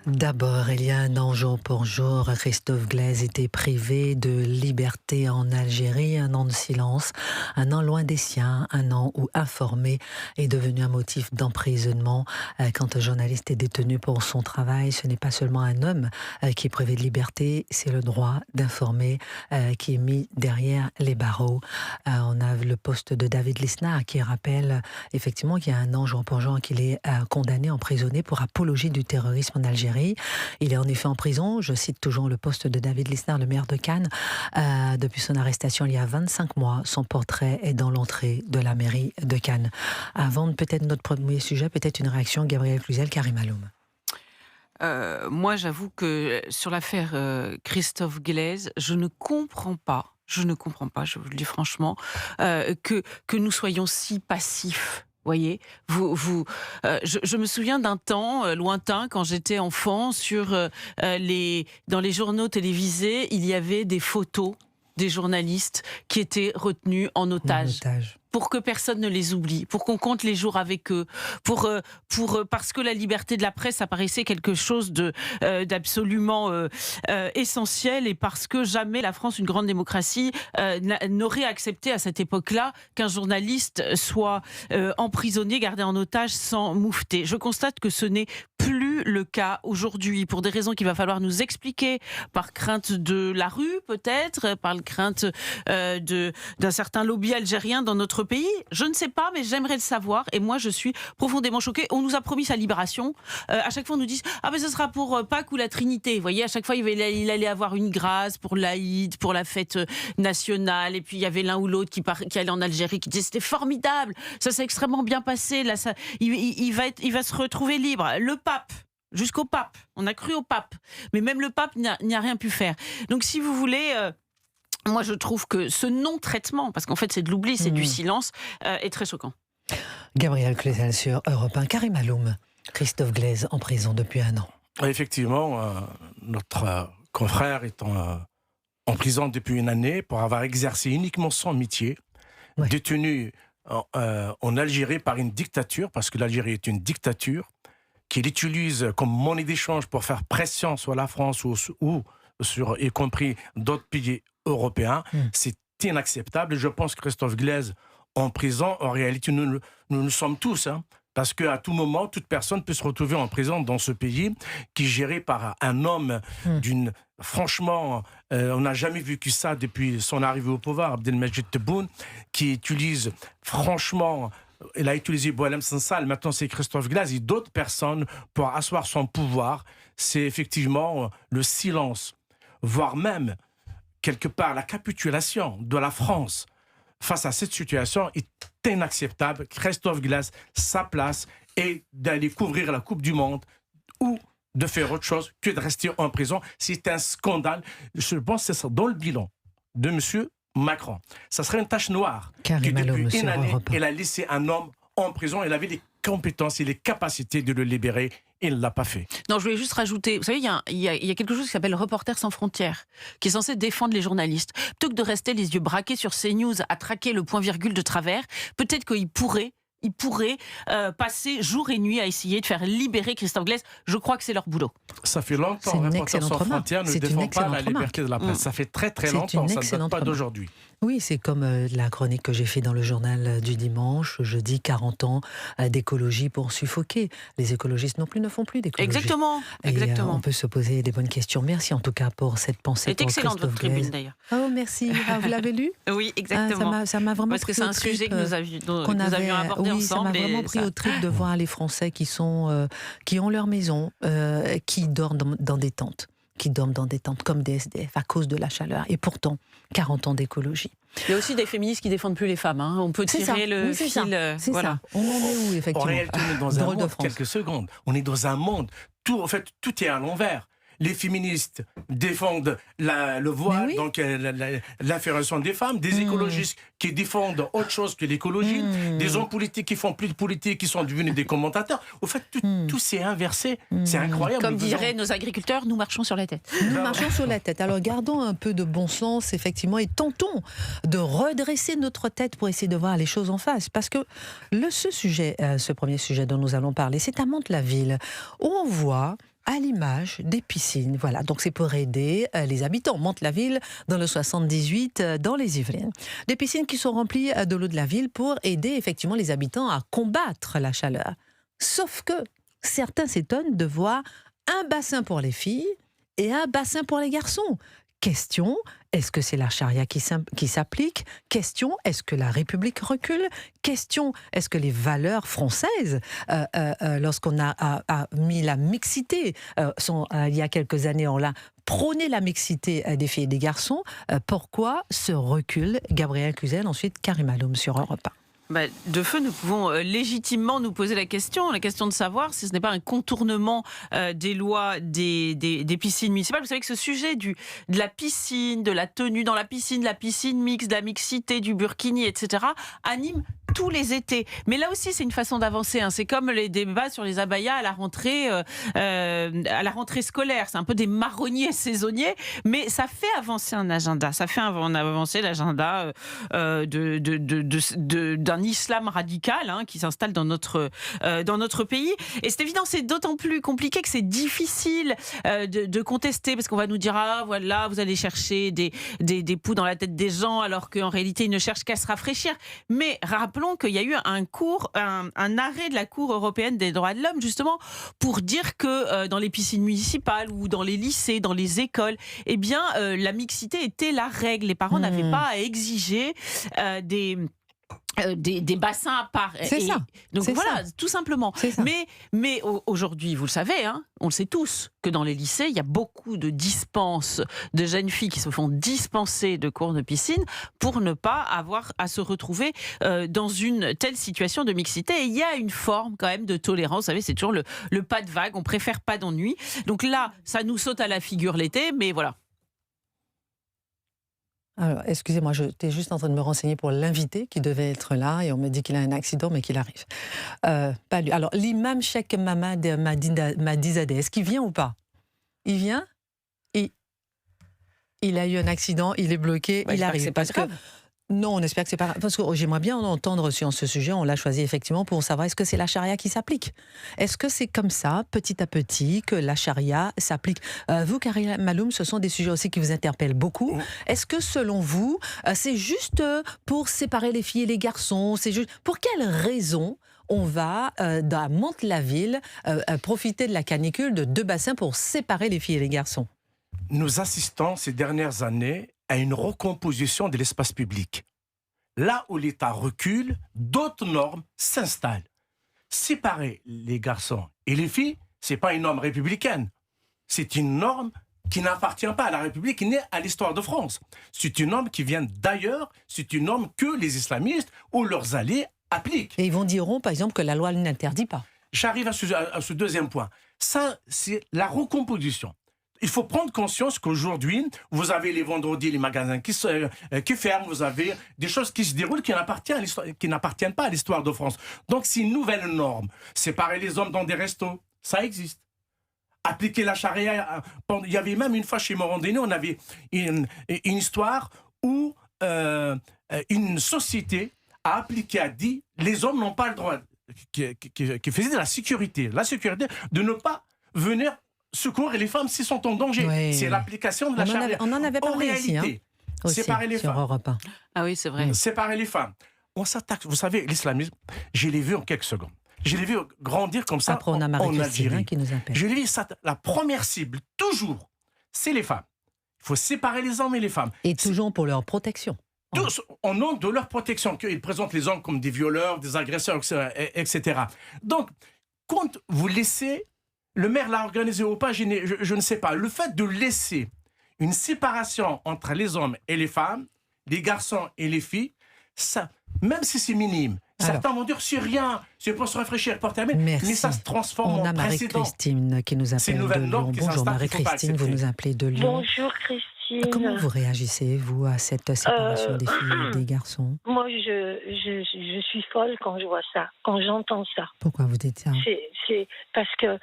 D'abord, il y a un an jour pour jour, Christophe Glaise était privé de liberté en Algérie, un an de silence, un an loin des siens, un an où informer est devenu un motif d'emprisonnement. Quand un journaliste est détenu pour son travail, ce n'est pas seulement un homme qui est privé de liberté, c'est le droit d'informer qui est mis derrière les barreaux. On a le poste de David Lisnard qui rappelle effectivement qu'il y a un an jour pour jour qu'il est condamné, emprisonné pour apologie du terrorisme en Algérie. Il est en effet en prison, je cite toujours le poste de David Lisnard, le maire de Cannes. Depuis son arrestation il y a 25 mois, son portrait est dans l'entrée de la mairie de Cannes. Avant peut-être notre premier sujet, peut-être une réaction, Gabriel Cluzel, Karim Aloum. Moi, j'avoue que sur l'affaire Christophe Glaise, je ne comprends pas, je vous le dis franchement, que nous soyons si passifs. Voyez, je me souviens d'un temps lointain quand j'étais enfant dans les journaux télévisés, il y avait des photos des journalistes qui étaient retenus en otage. Pour que personne ne les oublie, pour qu'on compte les jours avec eux, parce que la liberté de la presse apparaissait quelque chose d'absolument essentiel, et parce que jamais la France, une grande démocratie, n'aurait accepté à cette époque-là qu'un journaliste soit emprisonné, gardé en otage sans moufter. Je constate que ce n'est plus le cas aujourd'hui, pour des raisons qu'il va falloir nous expliquer, par crainte de la rue peut-être, par crainte d'un certain lobby algérien dans notre pays. Je ne sais pas, mais j'aimerais le savoir, et moi je suis profondément choquée. On nous a promis sa libération, à chaque fois on nous dit « Ah ben ce sera pour Pâques ou la Trinité ». Vous voyez, à chaque fois il allait avoir une grâce pour l'Aïd, pour la fête nationale, et puis il y avait l'un ou l'autre qui allait en Algérie, qui disait « C'était formidable, ça s'est extrêmement bien passé, là, il va se retrouver libre ». Le pape, jusqu'au pape, on a cru au pape, mais même le pape n'y a rien pu faire. Donc si vous voulez... moi, je trouve que ce non-traitement, parce qu'en fait, c'est de l'oubli, c'est du silence, est très choquant. Gabriel Cluzel sur Europe 1. Karim Aloum, Christophe Glaise en prison depuis un an. Effectivement, notre confrère est en prison depuis une année pour avoir exercé uniquement son métier, détenu en Algérie par une dictature, parce que l'Algérie est une dictature, qu'il utilise comme monnaie d'échange pour faire pression sur la France ou sur, y compris d'autres pays européens. C'est inacceptable. Et je pense que Christophe Glaise en prison, en réalité, nous le sommes tous, parce qu'à tout moment, toute personne peut se retrouver en prison dans ce pays qui est géré par un homme d'une... Franchement, on n'a jamais vécu ça depuis son arrivée au pouvoir, Abdelmajid Tebboune, qui utilise, franchement... Il a utilisé Boualem Sansal, maintenant c'est Christophe Glaise et d'autres personnes pour asseoir son pouvoir. C'est effectivement le silence, voire même, quelque part, la capitulation de la France face à cette situation est inacceptable. Christophe Glaise, sa place est d'aller couvrir la Coupe du Monde ou de faire autre chose que de rester en prison. C'est un scandale. Je pense que c'est ça, dans le bilan de M. Macron. Ça serait une tache noire qui, depuis une année, il a laissé un homme en prison. Il avait les compétences et les capacités de le libérer. Il ne l'a pas fait. Non, je voulais juste rajouter, vous savez, il y a quelque chose qui s'appelle Reporters sans frontières, qui est censé défendre les journalistes. Plutôt que de rester les yeux braqués sur CNews à traquer le point-virgule de travers, peut-être qu'il pourrait passer jour et nuit à essayer de faire libérer Christophe Glaise. Je crois que c'est leur boulot. Ça fait longtemps, Reporters sans frontières ne défend pas la liberté de la presse. Ça fait très très longtemps, ça ne date pas d'aujourd'hui. Oui, c'est comme la chronique que j'ai faite dans le journal du dimanche. Je dis 40 ans d'écologie pour suffoquer. Les écologistes non plus ne font plus d'écologie. Exactement. On peut se poser des bonnes questions. Merci en tout cas pour cette pensée. C'est excellente votre tribune d'ailleurs. Oh merci. Vous l'avez lu? Oui, exactement. Ça m'a vraiment parce que c'est un sujet que nous avions abordé ensemble. Ça m'a vraiment pris au trip de voir les Français qui ont leur maison, qui dorment dans des tentes. Comme des SDF à cause de la chaleur. Et pourtant, 40 ans d'écologie. Il y a aussi des féministes qui défendent plus les femmes. On peut tirer le fil. C'est ça. On en est où, effectivement? En réalité, on est dans un monde, quelques secondes. On est dans un monde, tout est à l'envers. Les féministes défendent le voile, donc l'infériorité des femmes, des écologistes qui défendent autre chose que l'écologie, des hommes politiques qui font plus de politique, qui sont devenus des commentateurs. Au fait, tout s'est inversé. C'est incroyable. Comme diraient nos agriculteurs, nous marchons sur la tête. Nous marchons sur la tête. Alors gardons un peu de bon sens, effectivement, et tentons de redresser notre tête pour essayer de voir les choses en face. Parce que ce premier sujet dont nous allons parler, c'est à Mantes-la-Ville, où on voit à l'image des piscines. Voilà, donc c'est pour aider les habitants. Mantes-la-Ville, dans le 78, dans les Yvelines. Des piscines qui sont remplies de l'eau de la ville pour aider effectivement les habitants à combattre la chaleur. Sauf que certains s'étonnent de voir un bassin pour les filles et un bassin pour les garçons. Question, est-ce que c'est la charia qui s'applique? Question, est-ce que la République recule? Question, est-ce que les valeurs françaises, lorsqu'on a mis la mixité, il y a quelques années, on l'a prôné la mixité des filles et des garçons, pourquoi ce recul? Gabriel Cluzel, ensuite Karim Aloum sur Europe 1. De feu, nous pouvons légitimement nous poser la question de savoir si ce n'est pas un contournement des lois des piscines municipales. Vous savez que ce sujet de la piscine, de la tenue dans la piscine mixte, de la mixité, du burkini, etc., anime tous les étés. Mais là aussi, c'est une façon d'avancer. C'est comme les débats sur les abayas à la rentrée scolaire. C'est un peu des marronniers saisonniers, mais ça fait avancer un agenda. Ça fait avancer l'agenda d'un islam radical qui s'installe dans notre pays. Et c'est évident, c'est d'autant plus compliqué que c'est difficile de contester, parce qu'on va nous dire voilà, vous allez chercher des poux dans la tête des gens, alors qu'en réalité, ils ne cherchent qu'à se rafraîchir. Mais rappelons qu'il y a eu un arrêt de la Cour européenne des droits de l'homme, justement, pour dire que dans les piscines municipales ou dans les lycées, dans les écoles, la mixité était la règle. Les parents n'avaient pas à exiger des bassins à part. C'est ça. Donc voilà, tout simplement. Ça. Mais aujourd'hui, vous le savez, on le sait tous, que dans les lycées, il y a beaucoup de dispenses de jeunes filles qui se font dispenser de cours de piscine pour ne pas avoir à se retrouver dans une telle situation de mixité. Et il y a une forme quand même de tolérance. Vous savez, c'est toujours le pas de vague. On préfère pas d'ennui. Donc là, ça nous saute à la figure l'été, mais voilà. Alors, excusez-moi, j'étais juste en train de me renseigner pour l'invité qui devait être là et on me dit qu'il a un accident mais qu'il arrive. Pas lui. Alors, l'imam Cheikh Mamad Madizadeh, est-ce qu'il vient ou pas? Il vient? Il a eu un accident, il est bloqué, il arrive. Parce que non, on espère que c'est pas grave. Parce que j'aimerais bien entendre sur ce sujet, on l'a choisi effectivement pour savoir est-ce que c'est la charia qui s'applique? Est-ce que c'est comme ça, petit à petit, que la charia s'applique? Vous, Karim Aloum, ce sont des sujets aussi qui vous interpellent beaucoup. Est-ce que selon vous, c'est juste pour séparer les filles et les garçons? C'est juste pour quelle raison on va, dans Mantes-la-Ville, profiter de la canicule de 2 bassins pour séparer les filles et les garçons? Nous assistons ces dernières années à une recomposition de l'espace public. Là où l'État recule, d'autres normes s'installent. Séparer les garçons et les filles, ce n'est pas une norme républicaine. C'est une norme qui n'appartient pas à la République, ni à l'histoire de France. C'est une norme qui vient d'ailleurs, c'est une norme que les islamistes ou leurs alliés appliquent. Et ils diront, par exemple, que la loi n'interdit pas. J'arrive à ce deuxième point. Ça, c'est la recomposition. Il faut prendre conscience qu'aujourd'hui, vous avez les vendredis, les magasins qui ferment, vous avez des choses qui se déroulent qui n'appartiennent pas à l'histoire de France. Donc, c'est une nouvelle norme. Séparer les hommes dans des restos, ça existe. Appliquer la charia, il y avait même une fois chez Morandini, on avait une histoire où une société a appliqué, a dit, les hommes n'ont pas le droit, qui faisait de la sécurité de ne pas venir secourir les femmes s'ils sont en danger. Oui. C'est l'application de la charia. On en avait parlé ici. Séparer les femmes. Europe 1. Ah oui, c'est vrai. Séparer les femmes. On s'attaque. Vous savez, l'islamisme, je l'ai vu en quelques secondes. Je l'ai vu grandir comme ça. Après, on a Marie-Christine qui nous appelle. Je l'ai vu, la première cible, toujours, c'est les femmes. Il faut séparer les hommes et les femmes. Et toujours pour leur protection. Tous, au nom de leur protection, qu'ils présentent les hommes comme des violeurs, des agresseurs, etc. Donc, quand vous laissez... Le maire l'a organisé ou pas, je ne sais pas. Le fait de laisser une séparation entre les hommes et les femmes, les garçons et les filles, ça, même si c'est minime, certains vont dire c'est rien, c'est pour se rafraîchir, pour terminer, mais ça se transforme en précédent. On a Marie-Christine qui nous appelle de Lyon. Bonjour Marie-Christine, vous nous appelez de Lyon. Bonjour Christine. Comment vous réagissez, vous, à cette séparation des filles et des garçons? Moi, je suis folle quand je vois ça, quand j'entends ça. Pourquoi vous dites ça? C'est parce que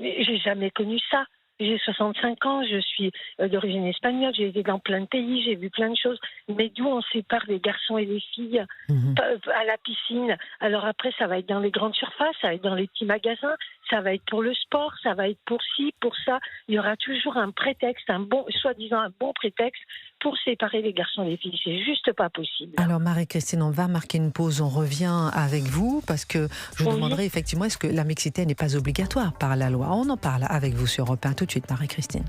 j'ai jamais connu ça. J'ai 65 ans, je suis d'origine espagnole, j'ai été dans plein de pays, j'ai vu plein de choses. Mais d'où on sépare les garçons et les filles à la piscine? Alors après, ça va être dans les grandes surfaces, ça va être dans les petits magasins, ça va être pour le sport, ça va être pour ci, pour ça. Il y aura toujours un prétexte, soi-disant un bon prétexte pour séparer les garçons et les filles. C'est juste pas possible. Alors Marie-Christine, on va marquer une pause, on revient avec vous, parce que je vous demanderai effectivement, est-ce que la mixité n'est pas obligatoire par la loi? On en parle avec vous sur Europe 1 tout de suite, Marie-Christine.